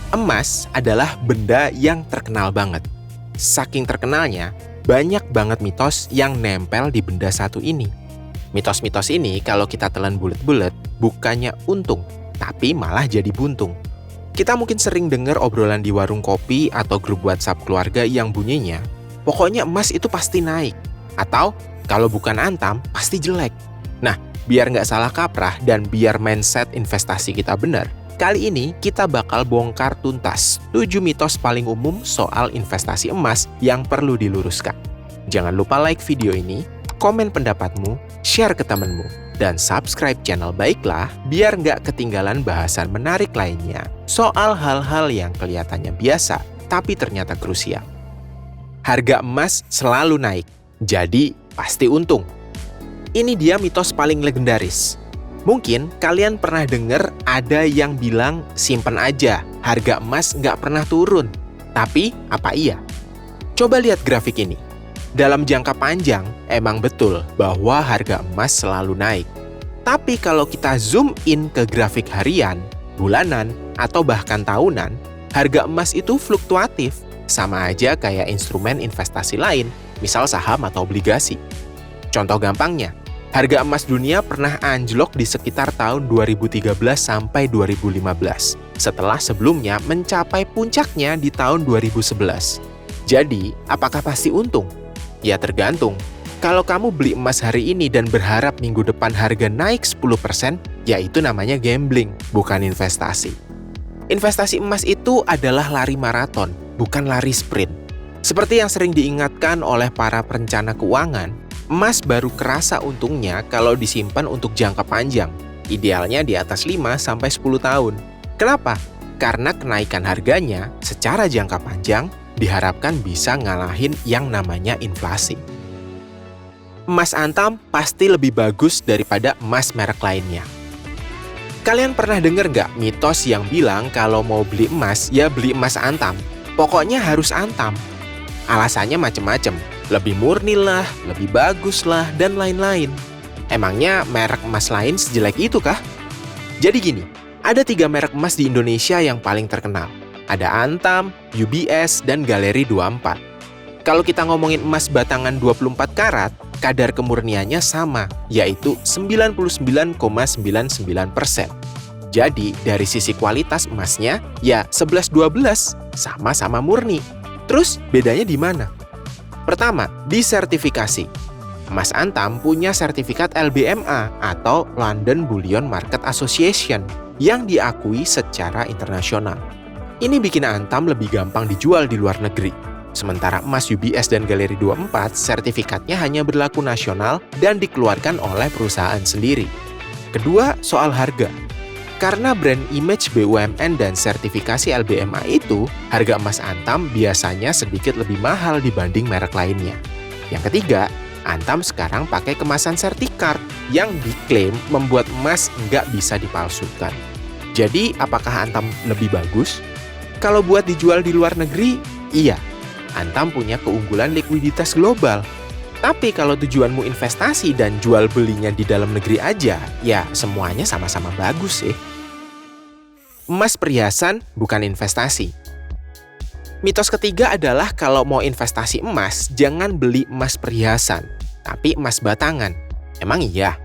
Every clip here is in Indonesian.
Emas adalah benda yang terkenal banget. Saking terkenalnya, banyak banget mitos yang nempel di benda satu ini. Mitos-mitos ini kalau kita telan bulet-bulet, bukannya untung, tapi malah jadi buntung. Kita mungkin sering dengar obrolan di warung kopi atau grup WhatsApp keluarga yang bunyinya, pokoknya emas itu pasti naik. Atau, kalau bukan antam, pasti jelek. Nah, biar nggak salah kaprah dan biar mindset investasi kita benar, kali ini kita bakal bongkar tuntas 7 mitos paling umum soal investasi emas yang perlu diluruskan. Jangan lupa like video ini, komen pendapatmu, share ke temenmu, dan subscribe channel Baiklah biar nggak ketinggalan bahasan menarik lainnya soal hal-hal yang kelihatannya biasa tapi ternyata krusial. Harga emas selalu naik, jadi pasti untung. Ini dia mitos paling legendaris. Mungkin kalian pernah dengar ada yang bilang simpen aja, harga emas nggak pernah turun. Tapi apa iya? Coba lihat grafik ini. Dalam jangka panjang, emang betul bahwa harga emas selalu naik. Tapi kalau kita zoom in ke grafik harian, bulanan, atau bahkan tahunan, harga emas itu fluktuatif, sama aja kayak instrumen investasi lain, misal saham atau obligasi. Contoh gampangnya, harga emas dunia pernah anjlok di sekitar tahun 2013 sampai 2015, setelah sebelumnya mencapai puncaknya di tahun 2011. Jadi, apakah pasti untung? Ya tergantung. Kalau kamu beli emas hari ini dan berharap minggu depan harga naik 10%, ya itu namanya gambling, bukan investasi. Investasi emas itu adalah lari maraton, bukan lari sprint. Seperti yang sering diingatkan oleh para perencana keuangan, emas baru kerasa untungnya kalau disimpan untuk jangka panjang, idealnya di atas 5-10 tahun. Kenapa? Karena kenaikan harganya secara jangka panjang diharapkan bisa ngalahin yang namanya inflasi. Emas antam pasti lebih bagus daripada emas merek lainnya. Kalian pernah dengar nggak mitos yang bilang kalau mau beli emas, ya beli emas antam? Pokoknya harus antam. Alasannya macem-macem, lebih murni lah, lebih bagus lah, dan lain-lain. Emangnya merek emas lain sejelek itu kah? Jadi gini, ada 3 merek emas di Indonesia yang paling terkenal. Ada Antam, UBS, dan Galeri 24. Kalau kita ngomongin emas batangan 24 karat, kadar kemurniannya sama, yaitu 99,99%. Jadi, dari sisi kualitas emasnya, ya 11-12, sama-sama murni. Terus, bedanya di mana? Pertama, di sertifikasi. Emas Antam punya sertifikat LBMA atau London Bullion Market Association yang diakui secara internasional. Ini bikin Antam lebih gampang dijual di luar negeri. Sementara emas UBS dan Galeri 24, sertifikatnya hanya berlaku nasional dan dikeluarkan oleh perusahaan sendiri. Kedua, soal harga. Karena brand image BUMN dan sertifikasi LBMA itu, harga emas Antam biasanya sedikit lebih mahal dibanding merek lainnya. Yang ketiga, Antam sekarang pakai kemasan Certicard yang diklaim membuat emas nggak bisa dipalsukan. Jadi, apakah Antam lebih bagus? Kalau buat dijual di luar negeri, iya, Antam punya keunggulan likuiditas global. Tapi kalau tujuanmu investasi dan jual belinya di dalam negeri aja, ya semuanya sama-sama bagus sih. Emas perhiasan bukan investasi. Mitos ketiga adalah kalau mau investasi emas, jangan beli emas perhiasan, tapi emas batangan. Emang iya?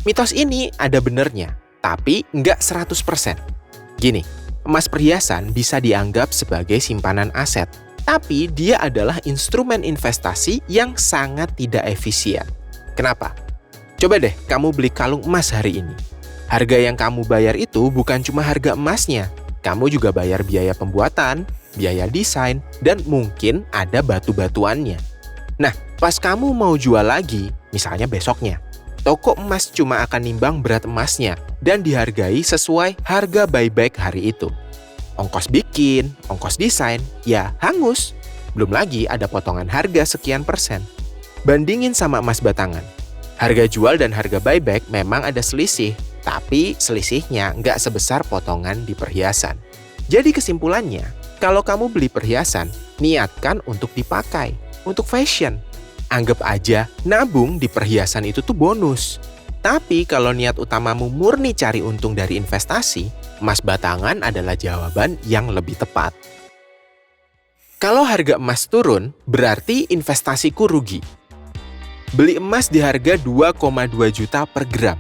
Mitos ini ada benernya, tapi nggak 100%. Gini, emas perhiasan bisa dianggap sebagai simpanan aset, tapi dia adalah instrumen investasi yang sangat tidak efisien. Kenapa? Coba deh kamu beli kalung emas hari ini. Harga yang kamu bayar itu bukan cuma harga emasnya. Kamu juga bayar biaya pembuatan, biaya desain, dan mungkin ada batu-batuannya. Nah, pas kamu mau jual lagi, misalnya besoknya, toko emas cuma akan nimbang berat emasnya dan dihargai sesuai harga buyback hari itu. Ongkos bikin, ongkos desain, ya hangus. Belum lagi ada potongan harga sekian persen. Bandingin sama emas batangan. Harga jual dan harga buyback memang ada selisih, tapi selisihnya nggak sebesar potongan di perhiasan. Jadi kesimpulannya, kalau kamu beli perhiasan, niatkan untuk dipakai, untuk fashion. Anggap aja nabung di perhiasan itu tuh bonus. Tapi kalau niat utamamu murni cari untung dari investasi, emas batangan adalah jawaban yang lebih tepat. Kalau harga emas turun, berarti investasiku rugi. Beli emas di harga 2,2 juta per gram.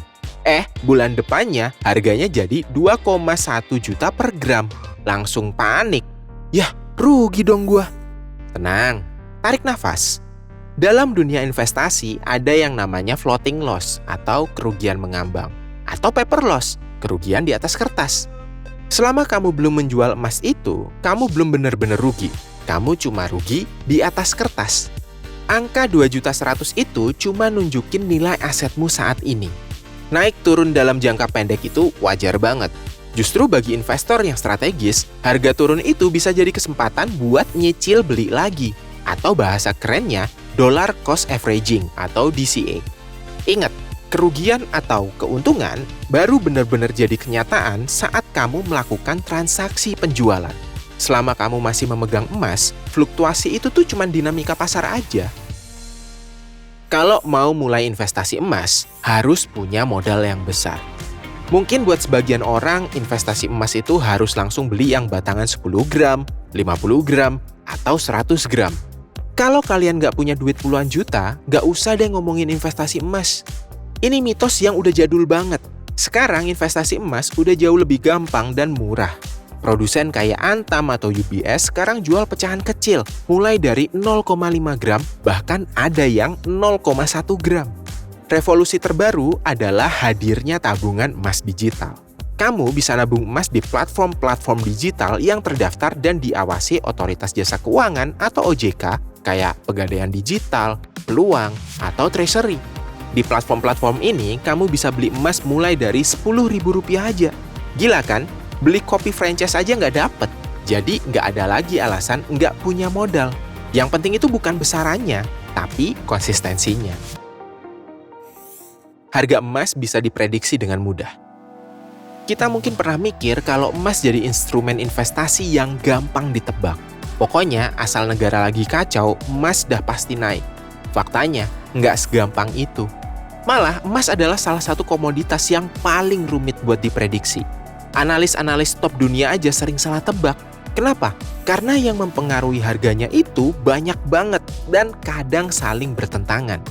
Bulan depannya harganya jadi 2,1 juta per gram. Langsung panik. Yah, rugi dong gua. Tenang, tarik nafas. Dalam dunia investasi ada yang namanya floating loss atau kerugian mengambang. Atau paper loss, kerugian di atas kertas. Selama kamu belum menjual emas itu, kamu belum benar-benar rugi. Kamu cuma rugi di atas kertas. Angka 2.100.000 itu cuma nunjukin nilai asetmu saat ini. Naik turun dalam jangka pendek itu wajar banget. Justru bagi investor yang strategis, harga turun itu bisa jadi kesempatan buat nyicil beli lagi. Atau bahasa kerennya, dollar cost averaging atau DCA. Ingat, kerugian atau keuntungan baru benar-benar jadi kenyataan saat kamu melakukan transaksi penjualan. Selama kamu masih memegang emas, fluktuasi itu tuh cuma dinamika pasar aja. Kalau mau mulai investasi emas, harus punya modal yang besar. Mungkin buat sebagian orang, investasi emas itu harus langsung beli yang batangan 10 gram, 50 gram, atau 100 gram. Kalau kalian nggak punya duit puluhan juta, nggak usah deh ngomongin investasi emas. Ini mitos yang udah jadul banget. Sekarang investasi emas udah jauh lebih gampang dan murah. Produsen kayak Antam atau UBS sekarang jual pecahan kecil, mulai dari 0,5 gram, bahkan ada yang 0,1 gram. Revolusi terbaru adalah hadirnya tabungan emas digital. Kamu bisa nabung emas di platform-platform digital yang terdaftar dan diawasi Otoritas Jasa Keuangan atau OJK, kayak Pegadaian Digital, Peluang, atau Treasury. Di platform-platform ini, kamu bisa beli emas mulai dari Rp10.000 aja. Gila kan? Beli kopi franchise aja nggak dapet. Jadi nggak ada lagi alasan nggak punya modal. Yang penting itu bukan besarannya, tapi konsistensinya. Harga emas bisa diprediksi dengan mudah. Kita mungkin pernah mikir kalau emas jadi instrumen investasi yang gampang ditebak. Pokoknya asal negara lagi kacau, emas dah pasti naik. Faktanya, nggak segampang itu. Malah, emas adalah salah satu komoditas yang paling rumit buat diprediksi. Analis-analis top dunia aja sering salah tebak. Kenapa? Karena yang mempengaruhi harganya itu banyak banget dan kadang saling bertentangan.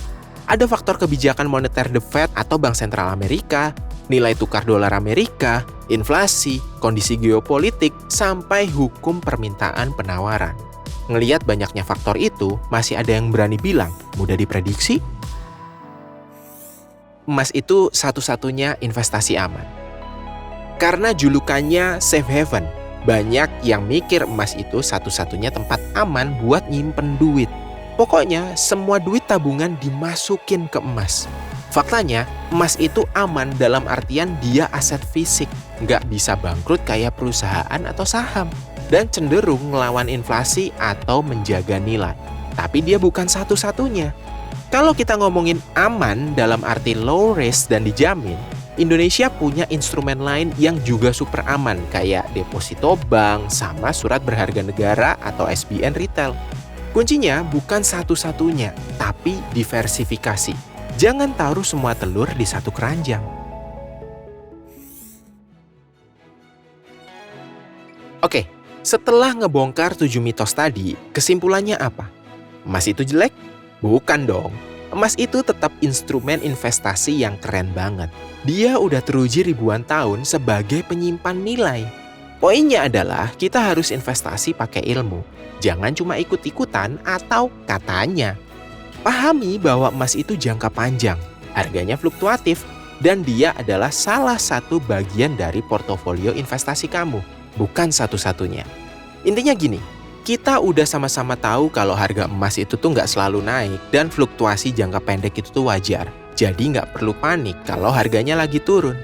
Ada faktor kebijakan moneter The Fed atau Bank Sentral Amerika, nilai tukar dolar Amerika, inflasi, kondisi geopolitik, sampai hukum permintaan penawaran. Ngelihat banyaknya faktor itu, masih ada yang berani bilang mudah diprediksi? Emas itu satu-satunya investasi aman. Karena julukannya safe haven, banyak yang mikir emas itu satu-satunya tempat aman buat nyimpen duit. Pokoknya semua duit tabungan dimasukin ke emas. Faktanya, emas itu aman dalam artian dia aset fisik, nggak bisa bangkrut kayak perusahaan atau saham, dan cenderung ngelawan inflasi atau menjaga nilai. Tapi dia bukan satu-satunya. Kalau kita ngomongin aman dalam arti low risk dan dijamin, Indonesia punya instrumen lain yang juga super aman, kayak deposito bank sama surat berharga negara atau SBN retail. Kuncinya bukan satu-satunya, tapi diversifikasi. Jangan taruh semua telur di satu keranjang. Oke, setelah ngebongkar 7 mitos tadi, kesimpulannya apa? Emas itu jelek? Bukan dong. Emas itu tetap instrumen investasi yang keren banget. Dia udah teruji ribuan tahun sebagai penyimpan nilai. Poinnya adalah kita harus investasi pakai ilmu. Jangan cuma ikut-ikutan atau katanya. Pahami bahwa emas itu jangka panjang, harganya fluktuatif, dan dia adalah salah satu bagian dari portofolio investasi kamu, bukan satu-satunya. Intinya gini, kita udah sama-sama tahu kalau harga emas itu tuh nggak selalu naik dan fluktuasi jangka pendek itu tuh wajar. Jadi nggak perlu panik kalau harganya lagi turun.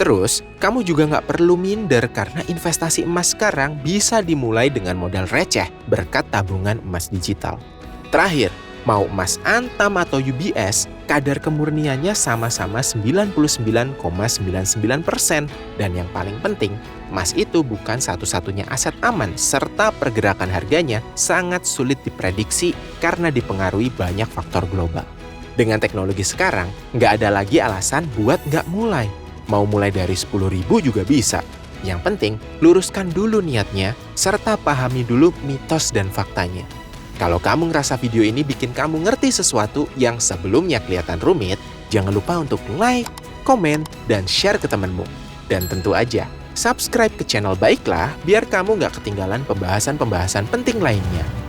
Terus, kamu juga nggak perlu minder karena investasi emas sekarang bisa dimulai dengan modal receh berkat tabungan emas digital. Terakhir, mau emas Antam atau UBS, kadar kemurniannya sama-sama 99,99%. Dan yang paling penting, emas itu bukan satu-satunya aset aman serta pergerakan harganya sangat sulit diprediksi karena dipengaruhi banyak faktor global. Dengan teknologi sekarang, nggak ada lagi alasan buat nggak mulai. Mau mulai dari 10.000 juga bisa. Yang penting, luruskan dulu niatnya, serta pahami dulu mitos dan faktanya. Kalau kamu ngerasa video ini bikin kamu ngerti sesuatu yang sebelumnya kelihatan rumit, jangan lupa untuk like, komen, dan share ke temanmu. Dan tentu aja, subscribe ke channel Baiklah biar kamu nggak ketinggalan pembahasan-pembahasan penting lainnya.